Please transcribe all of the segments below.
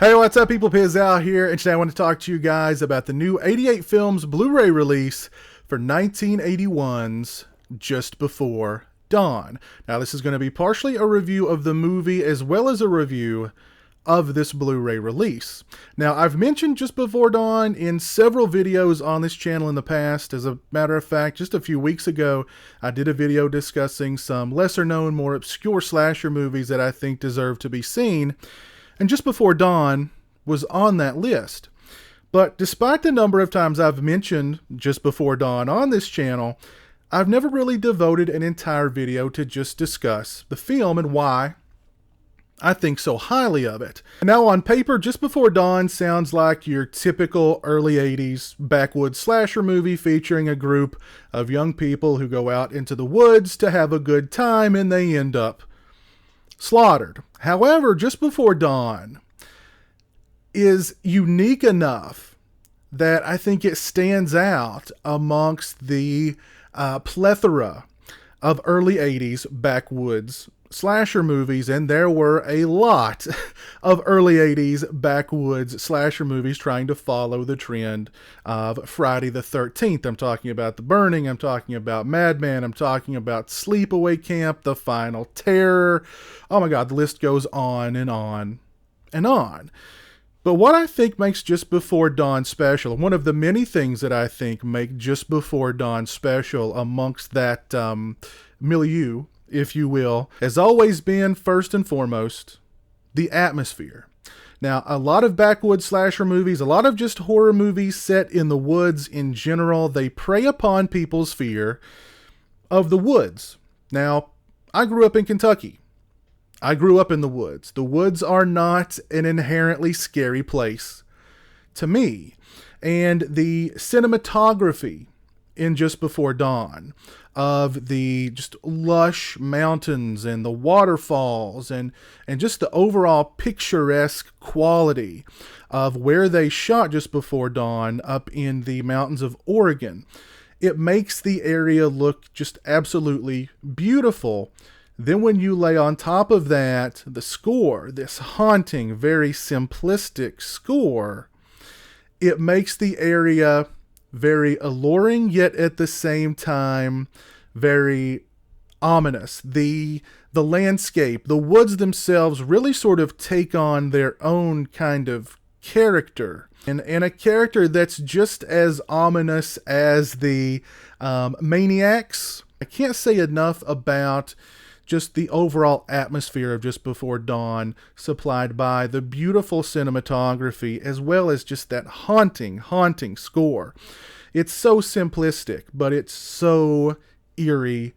Hey, what's up, people? Pizowell here, and today I want to talk to you guys about the new 88 Films Blu-ray release for 1981's Just Before Dawn. Now, this is going to be partially a review of the movie as well as a review of this Blu-ray release. Now, I've mentioned Just Before Dawn in several videos on this channel in the past. As a matter of fact, just a few weeks ago, I did a video discussing some lesser-known, more obscure slasher movies that I think deserve to be seen. And Just Before Dawn was on that list. But despite the number of times I've mentioned Just Before Dawn on this channel, I've never really devoted an entire video to just discuss the film and why I think so highly of it. Now, on paper, Just Before Dawn sounds like your typical early 80s backwoods slasher movie featuring a group of young people who go out into the woods to have a good time and they end up slaughtered. However, Just Before Dawn is unique enough that I think it stands out amongst the plethora of early 80s backwoods slasher movies, and there were a lot of early 80s backwoods slasher movies trying to follow the trend of Friday the 13th. I'm talking about The Burning, I'm talking about Madman, I'm talking about Sleepaway Camp, The Final Terror. Oh my god, the list goes on and on and on. But what I think makes Just Before Dawn special, one of the many things that I think make Just Before Dawn special amongst that milieu, if you will, has always been, first and foremost, the atmosphere. Now, a lot of backwoods slasher movies, a lot of just horror movies set in the woods in general, they prey upon people's fear of the woods. Now, I grew up in Kentucky. I grew up in the woods. The woods are not an inherently scary place to me. And the cinematography in Just Before Dawn of the just lush mountains and the waterfalls and just the overall picturesque quality of where they shot Just Before Dawn up in the mountains of Oregon. It makes the area look just absolutely beautiful. Then when you lay on top of that the score, this haunting, very simplistic score, it makes the area very alluring, yet at the same time very ominous. The landscape, the woods themselves really sort of take on their own kind of character. And a character that's just as ominous as the maniacs. I can't say enough about just the overall atmosphere of Just Before Dawn, supplied by the beautiful cinematography, as well as just that haunting score. It's so simplistic, but it's so eerie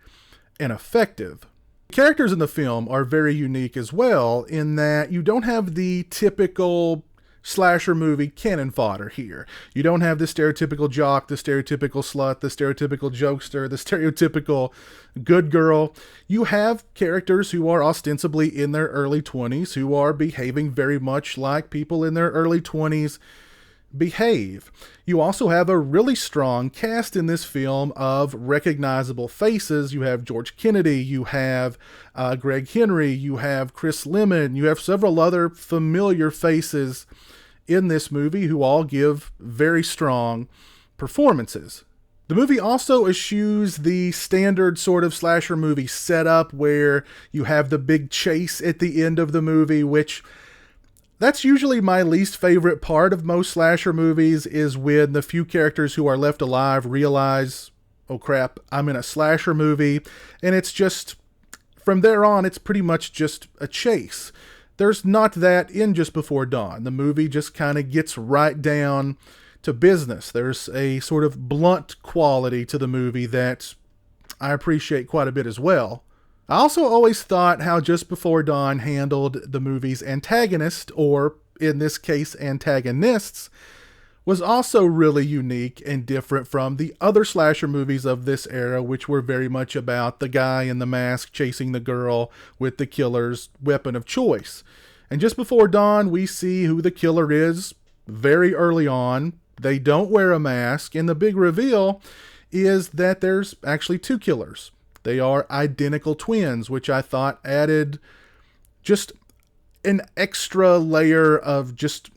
and effective. The characters in the film are very unique as well, in that you don't have the typical slasher movie cannon fodder here. You don't have the stereotypical jock, the stereotypical slut, the stereotypical jokester, the stereotypical good girl. You have characters who are ostensibly in their early 20s, who are behaving very much like people in their early 20s behave. You also have a really strong cast in this film of recognizable faces. You have George Kennedy, you have Greg Henry, you have Chris Lemmon, you have several other familiar faces in this movie who all give very strong performances. The movie also eschews the standard sort of slasher movie setup where you have the big chase at the end of the movie, which that's usually my least favorite part of most slasher movies, is when the few characters who are left alive realize, oh crap, I'm in a slasher movie, and it's just, from there on, it's pretty much just a chase. There's not that in Just Before Dawn. The movie just kind of gets right down to business. There's a sort of blunt quality to the movie that I appreciate quite a bit as well. I also always thought how Just Before Dawn handled the movie's antagonist, or in this case antagonists, was also really unique and different from the other slasher movies of this era, which were very much about the guy in the mask chasing the girl with the killer's weapon of choice. And Just Before Dawn, we see who the killer is very early on. They don't wear a mask, and the big reveal is that there's actually two killers. They are identical twins, which I thought added just an extra layer of just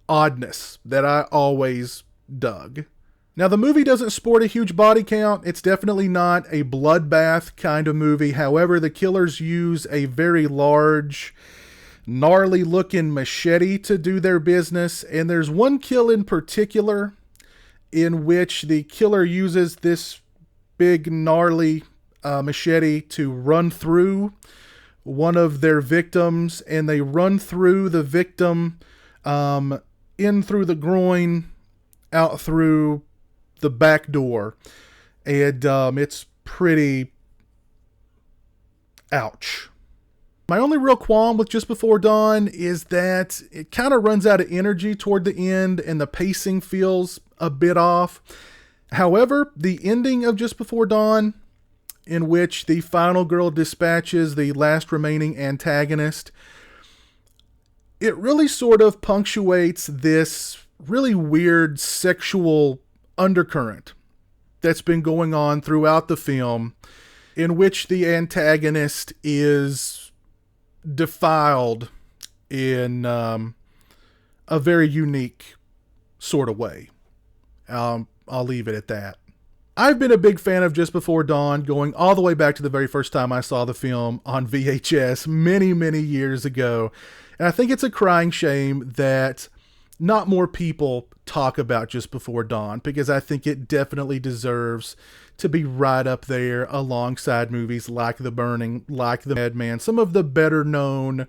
oddness that I always dug. Now, the movie doesn't sport a huge body count. It's definitely not a bloodbath kind of movie. However, the killers use a very large, gnarly looking machete to do their business. And there's one kill in particular in which the killer uses this big, gnarly machete to run through one of their victims. And they run through the victim in through the groin, out through the back door, and it's pretty ouch. My only real qualm with Just Before Dawn is that it kind of runs out of energy toward the end and the pacing feels a bit off. However, the ending of Just Before Dawn, in which the final girl dispatches the last remaining antagonist, it really sort of punctuates this really weird sexual undercurrent that's been going on throughout the film, in which the antagonist is defiled in a very unique sort of way. I'll leave it at that. I've been a big fan of Just Before Dawn, going all the way back to the very first time I saw the film on VHS many, many years ago. And I think it's a crying shame that not more people talk about Just Before Dawn, because I think it definitely deserves to be right up there alongside movies like The Burning, like The Madman, some of the better known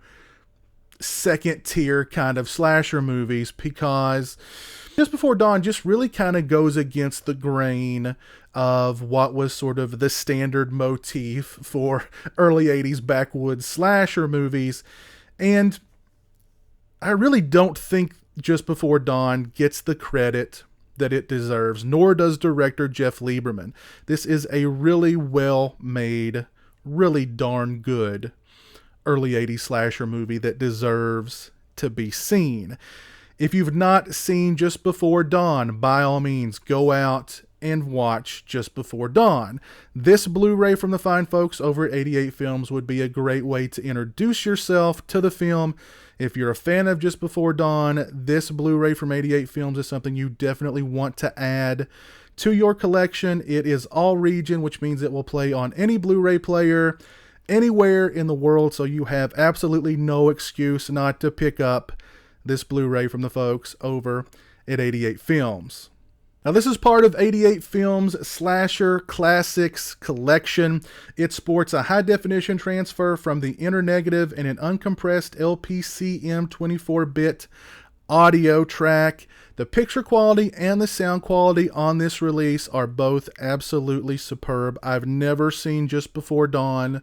second tier kind of slasher movies, because Just Before Dawn just really kind of goes against the grain of what was sort of the standard motif for early 80s backwoods slasher movies. And I really don't think Just Before Dawn gets the credit that it deserves, nor does director Jeff Lieberman. This is a really well-made, really darn good early 80s slasher movie that deserves to be seen. If you've not seen Just Before Dawn, by all means, go out and watch Just Before Dawn. This Blu-ray from the fine folks over at 88 Films would be a great way to introduce yourself to the film. If you're a fan of Just Before Dawn, this Blu-ray from 88 Films is something you definitely want to add to your collection. It is all region, which means it will play on any Blu-ray player anywhere in the world, so you have absolutely no excuse not to pick up this Blu-ray from the folks over at 88 Films. Now, this is part of 88 Films' Slasher Classics collection. It sports a high-definition transfer from the Internegative and an uncompressed LPCM 24-bit audio track. The picture quality and the sound quality on this release are both absolutely superb. I've never seen Just Before Dawn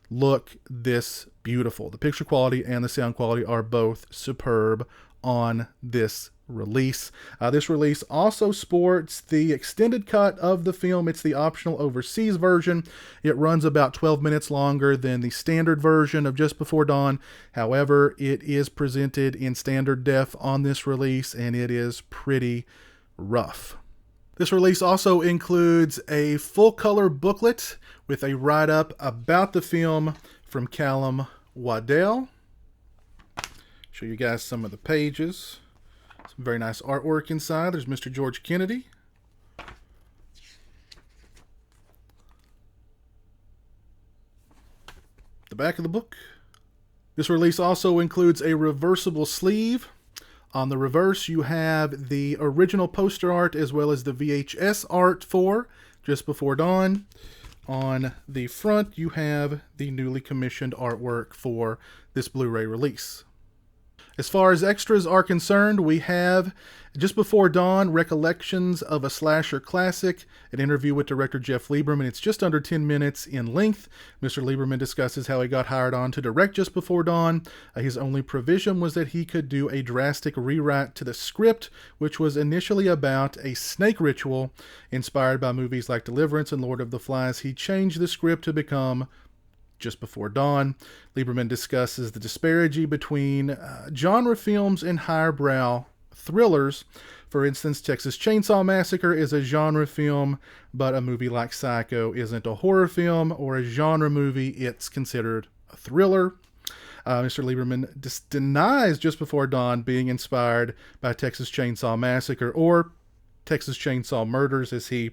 look this beautiful. The picture quality and the sound quality are both superb on this release. This release also sports the extended cut of the film. It's the optional overseas version. It runs about 12 minutes longer than the standard version of Just Before Dawn. However, it is presented in standard def on this release, and it is pretty rough. This release also includes a full-color booklet with a write-up about the film from Callum Waddell. Show you guys some of the pages. Some very nice artwork inside. There's Mr. George Kennedy. The back of the book. This release also includes a reversible sleeve. On the reverse, you have the original poster art as well as the VHS art for Just Before Dawn. On the front, you have the newly commissioned artwork for this Blu-ray release. As far as extras are concerned, we have Just Before Dawn, Recollections of a Slasher Classic, an interview with director Jeff Lieberman. It's just under 10 minutes in length. Mr. Lieberman discusses how he got hired on to direct Just Before Dawn. His only provision was that he could do a drastic rewrite to the script, which was initially about a snake ritual inspired by movies like Deliverance and Lord of the Flies. He changed the script to become Just Before Dawn. Lieberman discusses the disparity between genre films and highbrow thrillers. For instance, Texas Chainsaw Massacre is a genre film, but a movie like Psycho isn't a horror film or a genre movie. It's considered a thriller. Mr. Lieberman denies Just Before Dawn being inspired by Texas Chainsaw Massacre, or Texas Chainsaw Murders, as he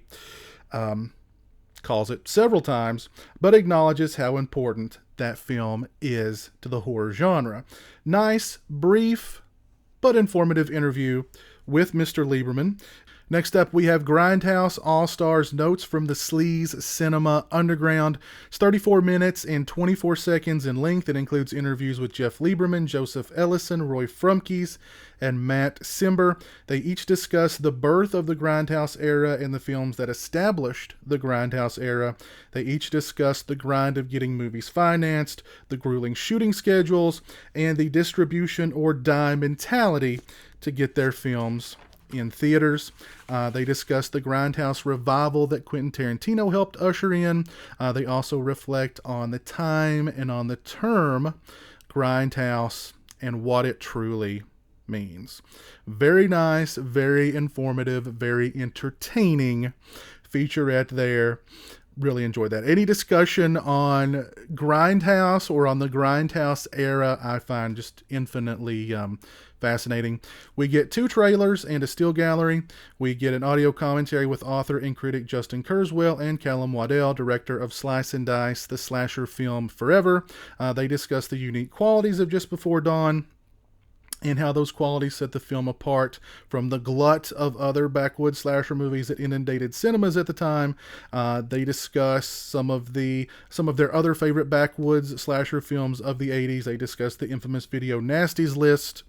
calls it several times, but acknowledges how important that film is to the horror genre. Nice, brief, but informative interview with Mr. Lieberman. Next up, we have Grindhouse All-Stars Notes from the Sleaze Cinema Underground. It's 34 minutes and 24 seconds in length. It includes interviews with Jeff Lieberman, Joseph Ellison, Roy Frumkes, and Matt Simber. They each discuss the birth of the Grindhouse era and the films that established the Grindhouse era. They each discuss the grind of getting movies financed, the grueling shooting schedules, and the distribution or die mentality to get their films in theaters. They discuss the Grindhouse revival that Quentin Tarantino helped usher in. They also reflect on the time and on the term Grindhouse and what it truly means. Very nice, very informative, very entertaining featurette there. Really enjoyed that. Any discussion on Grindhouse or on the Grindhouse era, I find just infinitely fascinating. We get 2 trailers and a still gallery. We get an audio commentary with author and critic Justin Kurzweil and Callum Waddell, director of Slice and Dice, the slasher film Forever. They discuss the unique qualities of Just Before Dawn and how those qualities set the film apart from the glut of other backwoods slasher movies that inundated cinemas at the time. They discuss some of their other favorite backwoods slasher films of the 80s. They discuss the infamous Video Nasties list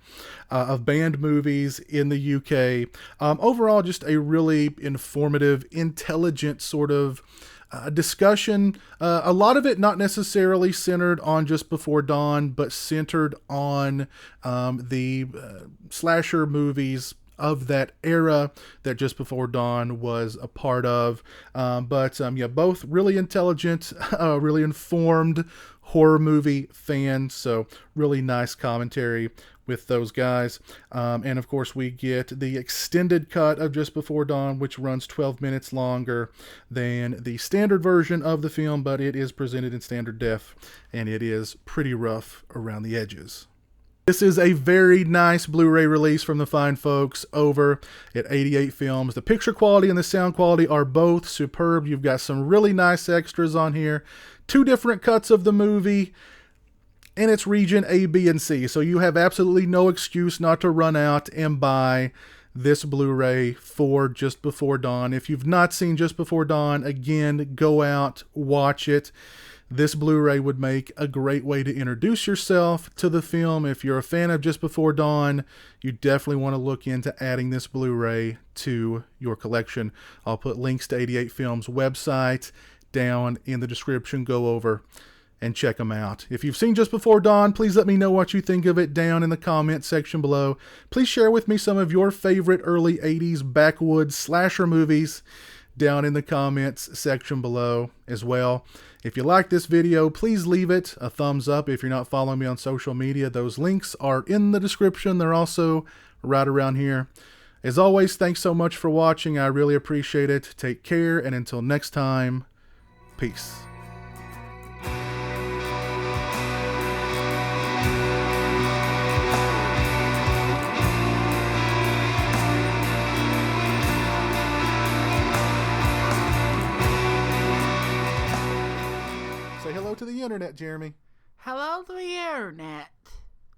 of banned movies in the UK. Overall, just a really informative, intelligent sort of discussion. A lot of it not necessarily centered on Just Before Dawn, but centered on the slasher movies of that era that Just Before Dawn was a part of. Both really intelligent, really informed horror movie fans. So really nice commentary with those guys. And of course, we get the extended cut of Just Before Dawn, which runs 12 minutes longer than the standard version of the film, but it is presented in standard def, and it is pretty rough around the edges. This is a very nice Blu-ray release from the fine folks over at 88 Films. The picture quality and the sound quality are both superb. You've got some really nice extras on here. 2 different cuts of the movie in its region A, B, and C. So you have absolutely no excuse not to run out and buy this Blu-ray for Just Before Dawn. If you've not seen Just Before Dawn, again, go out, watch it. This Blu-ray would make a great way to introduce yourself to the film. If you're a fan of Just Before Dawn, you definitely want to look into adding this Blu-ray to your collection. I'll put links to 88 Films' website down in the description. Go over and check them out. If you've seen Just Before Dawn, please let me know what you think of it down in the comment section below. Please share with me some of your favorite early 80s backwoods slasher movies down in the comments section below as well. If you like this video, please leave it a thumbs up. If you're not following me on social media, those links are in the description. They're also right around here. As always, thanks so much for watching. I really appreciate it. Take care, and until next time, peace. Say hello to the internet, Jeremy. Hello to the internet.